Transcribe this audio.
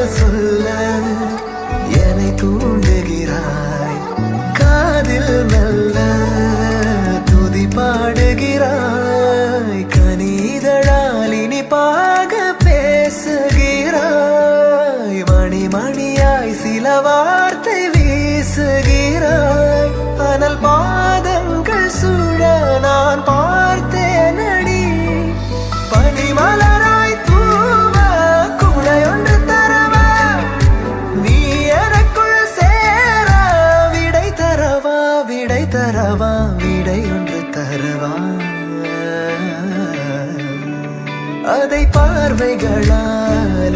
சொல்ல என்னை தூண்டுகிறாய். காதில் மெல்ல துதி பாடுகிறாய். கனிதழால் இனிப்பாக பேசுகிறாய். மணி மணியாய் சில வார்த்தை வீசுகிறாய். ஆனால் பாதங்கள் சுழ நான் பார்த்தேன் அடி. பனிமலராய் தூவ குடையொன்று தரவா. நீ எனக்குள் சேர விடை தரவா, விடை தரவா, விடை ஒன்று தரவா. அதை பார்வைகளால்